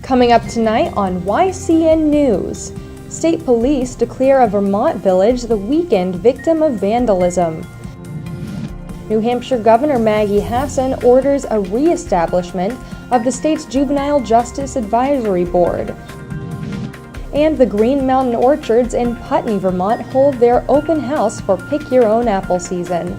Coming up tonight on YCN News, State Police declare a Vermont village the weekend victim of vandalism. New Hampshire Governor Maggie Hassan orders a re-establishment of the state's Juvenile Justice Advisory Board. And the Green Mountain Orchards in Putney, Vermont hold their open house for Pick Your Own Apple season.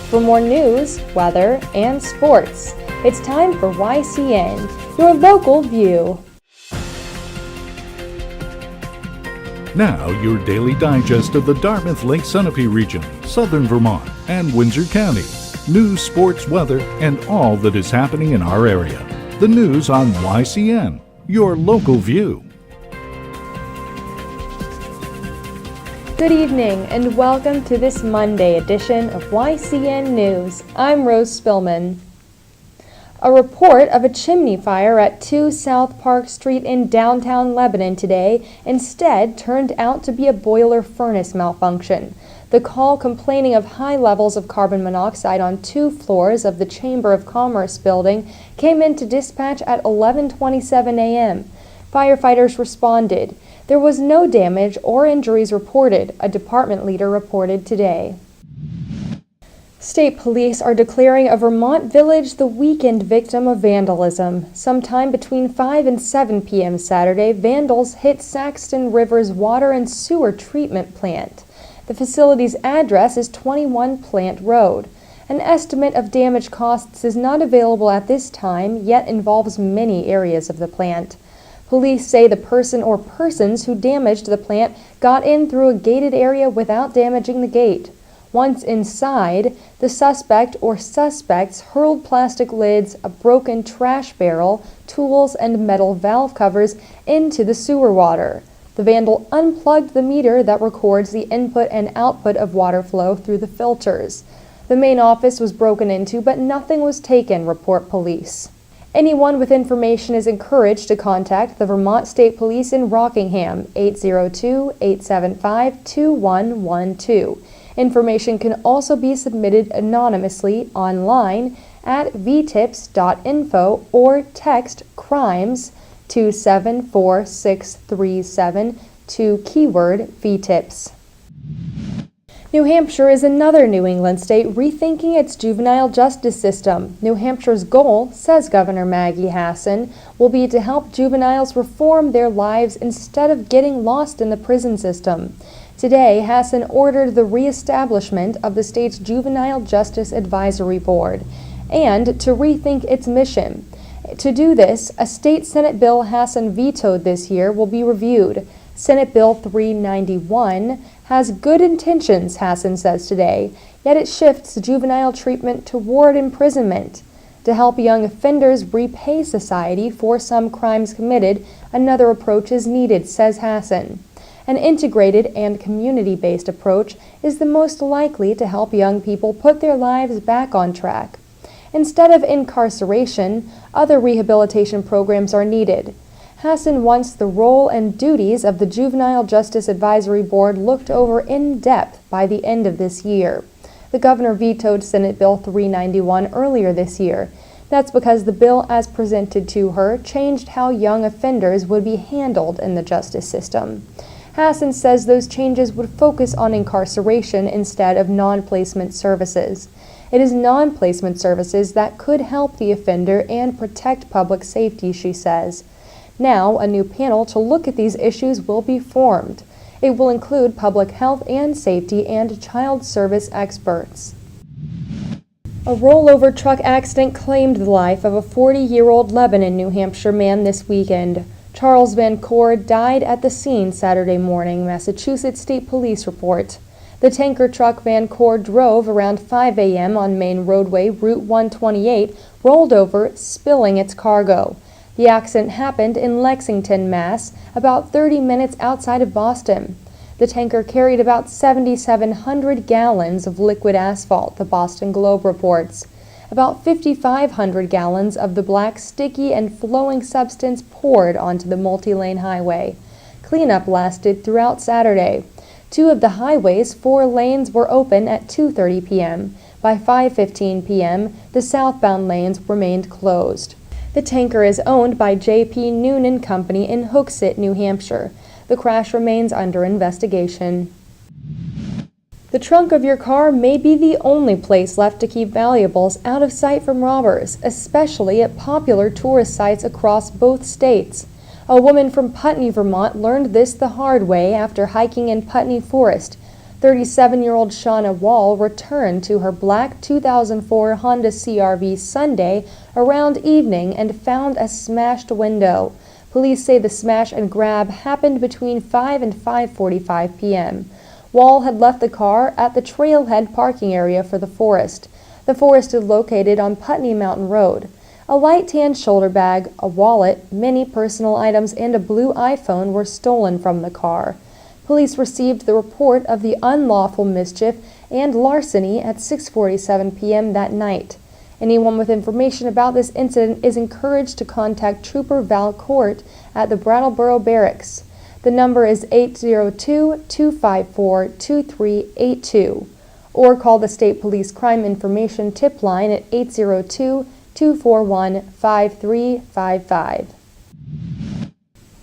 For more news, weather, and sports, it's time for YCN, your local view. Now, your daily digest of the Dartmouth Lake Sunapee region, southern Vermont, and Windsor County. News, sports, weather, and all that is happening in our area. The news on YCN, your local view. Good evening and welcome to this Monday edition of YCN News. I'm Rose Spillman. A report of a chimney fire at 2 South Park Street in downtown Lebanon today instead turned out to be a boiler furnace malfunction. The call complaining of high levels of carbon monoxide on 2 floors of the Chamber of Commerce building came into dispatch at 11:27 a.m. Firefighters responded. There was no damage or injuries reported, a department leader reported today. State police are declaring a Vermont village the weekend victim of vandalism. Sometime between 5 and 7 p.m. Saturday, vandals hit Saxton River's water and sewer treatment plant. The facility's address is 21 Plant Road. An estimate of damage costs is not available at this time, yet involves many areas of the plant. Police say the person or persons who damaged the plant got in through a gated area without damaging the gate. Once inside, the suspect or suspects hurled plastic lids, a broken trash barrel, tools, and metal valve covers into the sewer water. The vandal unplugged the meter that records the input and output of water flow through the filters. The main office was broken into, but nothing was taken, report police. Anyone with information is encouraged to contact the Vermont State Police in Rockingham, 802-875-2112. Information can also be submitted anonymously online at vtips.info or text CRIMES to 74637 to keyword VTIPS. New Hampshire is another New England state rethinking its juvenile justice system. New Hampshire's goal, says Governor Maggie Hassan, will be to help juveniles reform their lives instead of getting lost in the prison system. Today, Hassan ordered the reestablishment of the state's Juvenile Justice Advisory Board and to rethink its mission. To do this, a state Senate bill Hassan vetoed this year will be reviewed. Senate Bill 391 has good intentions, Hassan says today, yet it shifts juvenile treatment toward imprisonment. To help young offenders repay society for some crimes committed, another approach is needed, says Hassan. An integrated and community-based approach is the most likely to help young people put their lives back on track. Instead of incarceration, other rehabilitation programs are needed. Hassan wants the role and duties of the Juvenile Justice Advisory Board looked over in depth by the end of this year. The governor vetoed Senate Bill 391 earlier this year. That's because the bill as presented to her changed how young offenders would be handled in the justice system. Hassan says those changes would focus on incarceration instead of non-placement services. It is non-placement services that could help the offender and protect public safety, she says. Now, a new panel to look at these issues will be formed. It will include public health and safety and child service experts. A rollover truck accident claimed the life of a 40-year-old Lebanon, New Hampshire man this weekend. Charles Van Cord died at the scene Saturday morning, Massachusetts State Police report. The tanker truck Van Cord drove around 5 a.m. on main roadway Route 128 rolled over, spilling its cargo. The accident happened in Lexington, Mass., about 30 minutes outside of Boston. The tanker carried about 7,700 gallons of liquid asphalt, the Boston Globe reports. About 5,500 gallons of the black, sticky, and flowing substance poured onto the multi-lane highway. Cleanup lasted throughout Saturday. 2 of the highway's 4 lanes were open at 2:30 p.m. By 5:15 p.m., the southbound lanes remained closed. The tanker is owned by J.P. Noonan Company in Hooksett, New Hampshire. The crash remains under investigation. The trunk of your car may be the only place left to keep valuables out of sight from robbers, especially at popular tourist sites across both states. A woman from Putney, Vermont learned this the hard way after hiking in Putney Forest. 37-year-old Shauna Wall returned to her black 2004 Honda CR-V Sunday around evening and found a smashed window. Police say the smash and grab happened between 5 and 5:45 p.m. Wall had left the car at the Trailhead parking area for the forest. The forest is located on Putney Mountain Road. A light tan shoulder bag, a wallet, many personal items, and a blue iPhone were stolen from the car. Police received the report of the unlawful mischief and larceny at 6:47 p.m. that night. Anyone with information about this incident is encouraged to contact Trooper Val Court at the Brattleboro Barracks. The number is 802-254-2382, or call the State Police Crime Information Tip Line at 802-241-5355.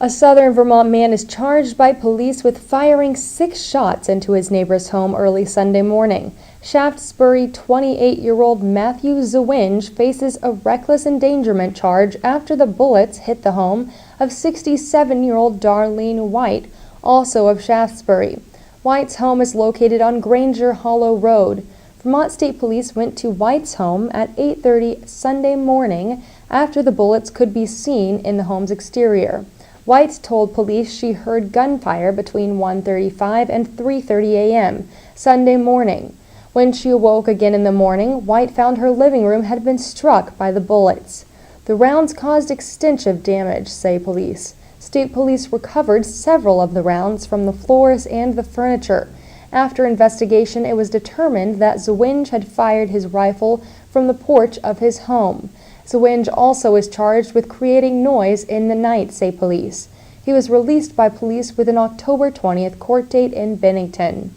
A southern Vermont man is charged by police with firing 6 shots into his neighbor's home early Sunday morning. Shaftesbury 28-year-old Matthew Zawinge faces a reckless endangerment charge after the bullets hit the home of 67-year-old Darlene White, also of Shaftesbury. White's home is located on Granger Hollow Road. Vermont State Police went to White's home at 8:30 Sunday morning after the bullets could be seen in the home's exterior. White told police she heard gunfire between 1:35 and 3:30 a.m. Sunday morning. When she awoke again in the morning, White found her living room had been struck by the bullets. The rounds caused extensive damage, say police. State police recovered several of the rounds from the floors and the furniture. After investigation, it was determined that Zawinge had fired his rifle from the porch of his home. Zawinge also is charged with creating noise in the night, say police. He was released by police with an October 20th court date in Bennington.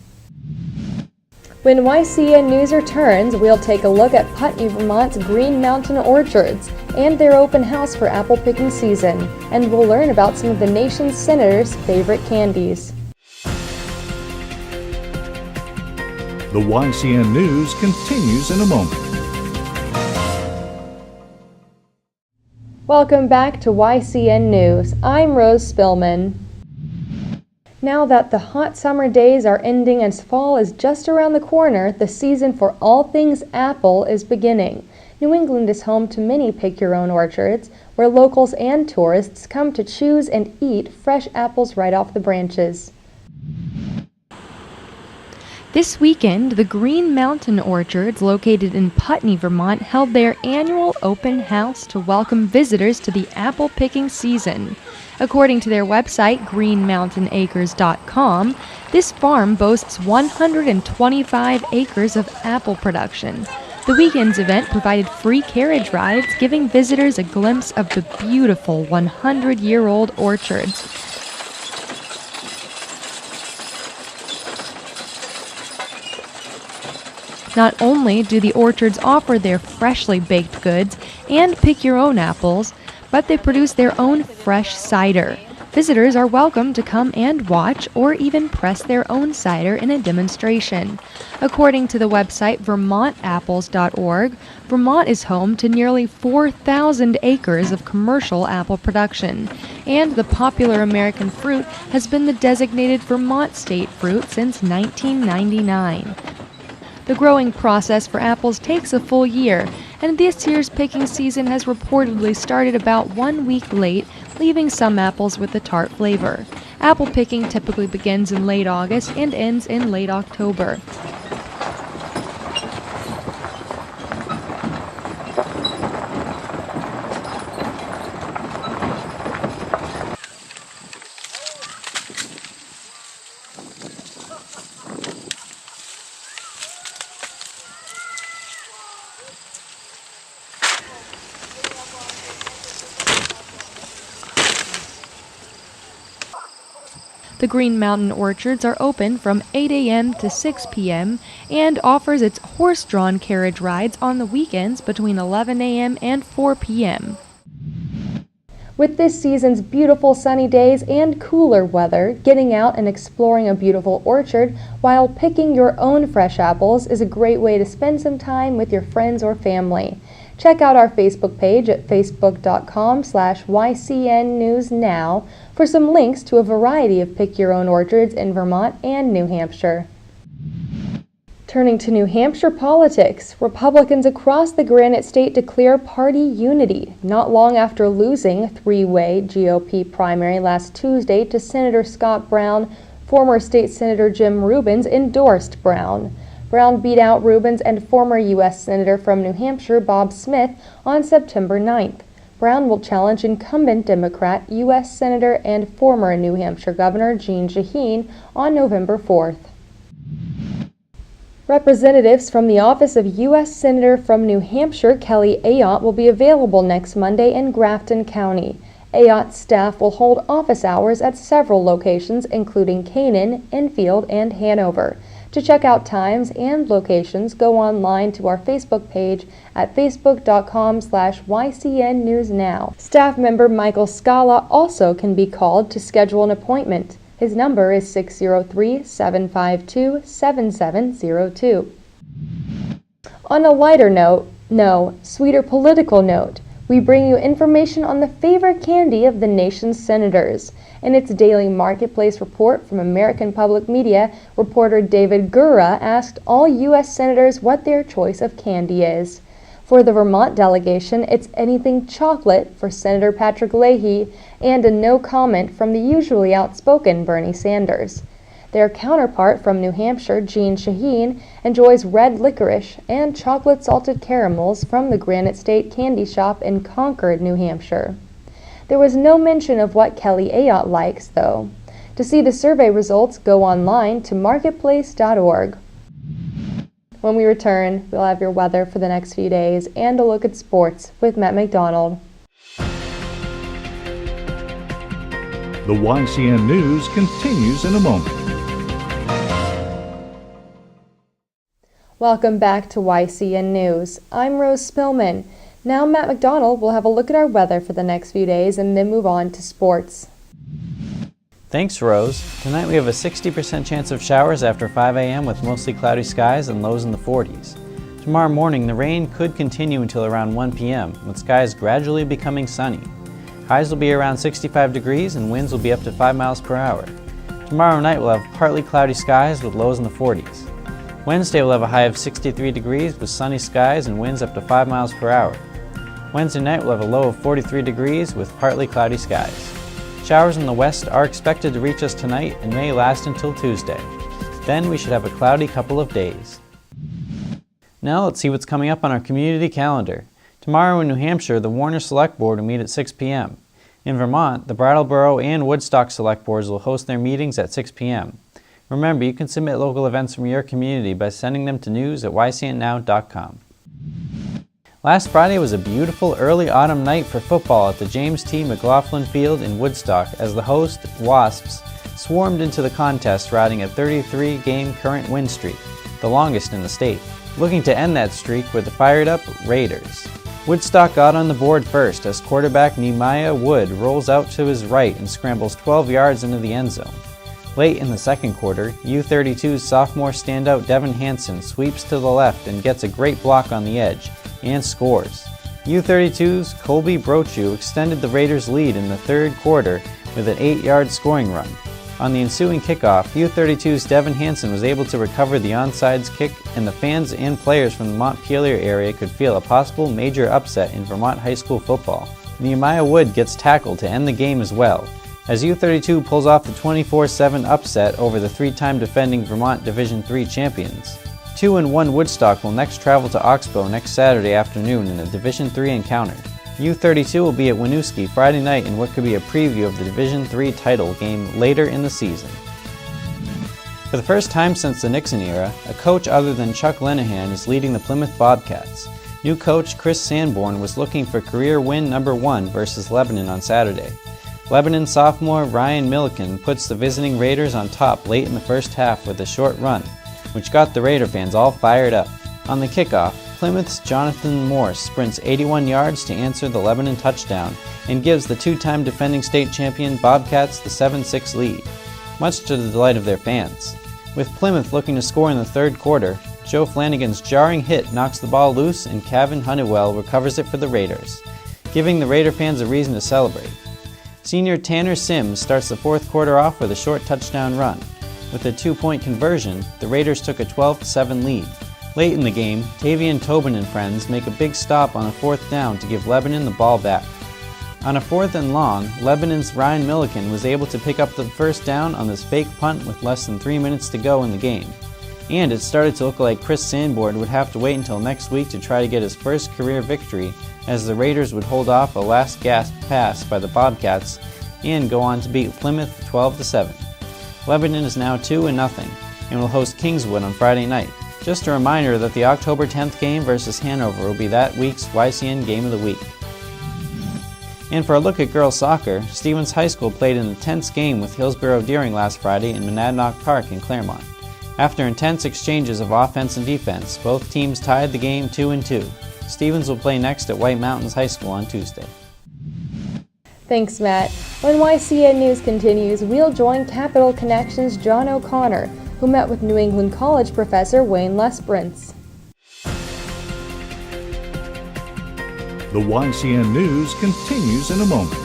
When YCN News returns, we'll take a look at Putney, Vermont's Green Mountain Orchards and their open house for apple picking season, and we'll learn about some of the nation's senators' favorite candies. The YCN News continues in a moment. Welcome back to YCN News. I'm Rose Spillman. Now that the hot summer days are ending and fall is just around the corner, the season for all things apple is beginning. New England is home to many pick-your-own orchards, where locals and tourists come to choose and eat fresh apples right off the branches. This weekend, the Green Mountain Orchards, located in Putney, Vermont, held their annual open house to welcome visitors to the apple picking season. According to their website, greenmountainacres.com, this farm boasts 125 acres of apple production. The weekend's event provided free carriage rides, giving visitors a glimpse of the beautiful 100-year-old orchards. Not only do the orchards offer their freshly baked goods and pick-your-own apples, but they produce their own fresh cider. Visitors are welcome to come and watch or even press their own cider in a demonstration. According to the website vermontapples.org, Vermont is home to nearly 4,000 acres of commercial apple production, and the popular American fruit has been the designated Vermont state fruit since 1999. The growing process for apples takes a full year, and this year's picking season has reportedly started about 1 week late, leaving some apples with a tart flavor. Apple picking typically begins in late August and ends in late October. The Green Mountain Orchards are open from 8 a.m. to 6 p.m. and offers its horse-drawn carriage rides on the weekends between 11 a.m. and 4 p.m. With this season's beautiful sunny days and cooler weather, getting out and exploring a beautiful orchard while picking your own fresh apples is a great way to spend some time with your friends or family. Check out our Facebook page at facebook.com/YCNNewsNow for some links to a variety of pick your own orchards in Vermont and New Hampshire. Turning to New Hampshire politics, Republicans across the Granite State declare party unity, not long after losing a three-way GOP primary last Tuesday to Senator Scott Brown. Former State Senator Jim Rubens endorsed Brown. Brown beat out Rubens and former U.S. Senator from New Hampshire Bob Smith on September 9th. Brown will challenge incumbent Democrat U.S. Senator and former New Hampshire Governor Jeanne Shaheen on November 4th. Representatives from the office of U.S. Senator from New Hampshire Kelly Ayotte will be available next Monday in Grafton County. Ayotte's staff will hold office hours at several locations including Canaan, Enfield, and Hanover. To check out times and locations, go online to our Facebook page at facebook.com/YCNNewsNow. Staff member Michael Scala also can be called to schedule an appointment. His number is 603-752-7702. On a lighter note, sweeter political note, we bring you information on the favorite candy of the nation's senators. In its daily marketplace report from American Public Media, reporter David Gura asked all U.S. senators what their choice of candy is. For the Vermont delegation, it's anything chocolate for Senator Patrick Leahy and a no comment from the usually outspoken Bernie Sanders. Their counterpart from New Hampshire, Jeanne Shaheen, enjoys red licorice and chocolate salted caramels from the Granite State Candy Shop in Concord, New Hampshire. There was no mention of what Kelly Ayotte likes, though. To see the survey results, go online to marketplace.org. When we return, we'll have your weather for the next few days and a look at sports with Matt McDonald. The YCN News continues in a moment. Welcome back to YCN News. I'm Rose Spillman. Now Matt McDonald will have a look at our weather for the next few days and then move on to sports. Thanks, Rose. Tonight we have a 60% chance of showers after 5 a.m. with mostly cloudy skies and lows in the 40s. Tomorrow morning, the rain could continue until around 1 p.m., with skies gradually becoming sunny. Highs will be around 65 degrees and winds will be up to 5 miles per hour. Tomorrow night we'll have partly cloudy skies with lows in the 40s. Wednesday we'll have a high of 63 degrees with sunny skies and winds up to 5 miles per hour. Wednesday night we'll have a low of 43 degrees with partly cloudy skies. Showers in the west are expected to reach us tonight and may last until Tuesday. Then we should have a cloudy couple of days. Now let's see what's coming up on our community calendar. Tomorrow in New Hampshire, the Warner Select Board will meet at 6 p.m. In Vermont, the Brattleboro and Woodstock Select Boards will host their meetings at 6 p.m. Remember, you can submit local events from your community by sending them to news@ycnnow.com. Last Friday was a beautiful early autumn night for football at the James T. McLaughlin Field in Woodstock as the host, Wasps, swarmed into the contest riding a 33-game current win streak, the longest in the state. Looking to end that streak were the fired-up Raiders. Woodstock got on the board first as quarterback Nehemiah Wood rolls out to his right and scrambles 12 yards into the end zone. Late in the second quarter, U32's sophomore standout Devin Hansen sweeps to the left and gets a great block on the edge, and scores. U32's Colby Brochu extended the Raiders' lead in the third quarter with an 8-yard scoring run. On the ensuing kickoff, U32's Devin Hansen was able to recover the onside kick, and the fans and players from the Montpelier area could feel a possible major upset in Vermont high school football. Nehemiah Wood gets tackled to end the game as well, as U32 pulls off the 24-7 upset over the three-time defending Vermont Division III champions. 2-1 Woodstock will next travel to Oxbow next Saturday afternoon in a Division III encounter. U32 will be at Winooski Friday night in what could be a preview of the Division III title game later in the season. For the first time since the Nixon era, a coach other than Chuck Linehan is leading the Plymouth Bobcats. New coach Chris Sanborn was looking for career win number 1 versus Lebanon on Saturday. Lebanon sophomore Ryan Milliken puts the visiting Raiders on top late in the first half with a short run, which got the Raider fans all fired up. On the kickoff, Plymouth's Jonathan Morse sprints 81 yards to answer the Lebanon touchdown and gives the two-time defending state champion Bobcats the 7-6 lead, much to the delight of their fans. With Plymouth looking to score in the third quarter, Joe Flanagan's jarring hit knocks the ball loose and Kevin Honeywell recovers it for the Raiders, giving the Raider fans a reason to celebrate. Senior Tanner Sims starts the fourth quarter off with a short touchdown run. With a 2-point conversion, the Raiders took a 12-7 lead. Late in the game, Tavian Tobin and friends make a big stop on a fourth down to give Lebanon the ball back. On a 4th and long, Lebanon's Ryan Milliken was able to pick up the first down on this fake punt with less than 3 minutes to go in the game. And it started to look like Chris Sanborn would have to wait until next week to try to get his first career victory, as the Raiders would hold off a last-gasp pass by the Bobcats and go on to beat Plymouth 12-7. Lebanon is now 2-0 and will host Kingswood on Friday night. Just a reminder that the October 10th game versus Hanover will be that week's YCN Game of the Week. And for a look at girls soccer, Stevens High School played an intense game with Hillsborough Deering last Friday in Monadnock Park in Claremont. After intense exchanges of offense and defense, both teams tied the game 2-2. Stevens will play next at White Mountains High School on Tuesday. Thanks, Matt. When YCN News continues, we'll join Capital Connections' John O'Connor, who met with New England College professor Wayne Lesbrance. The YCN News continues in a moment.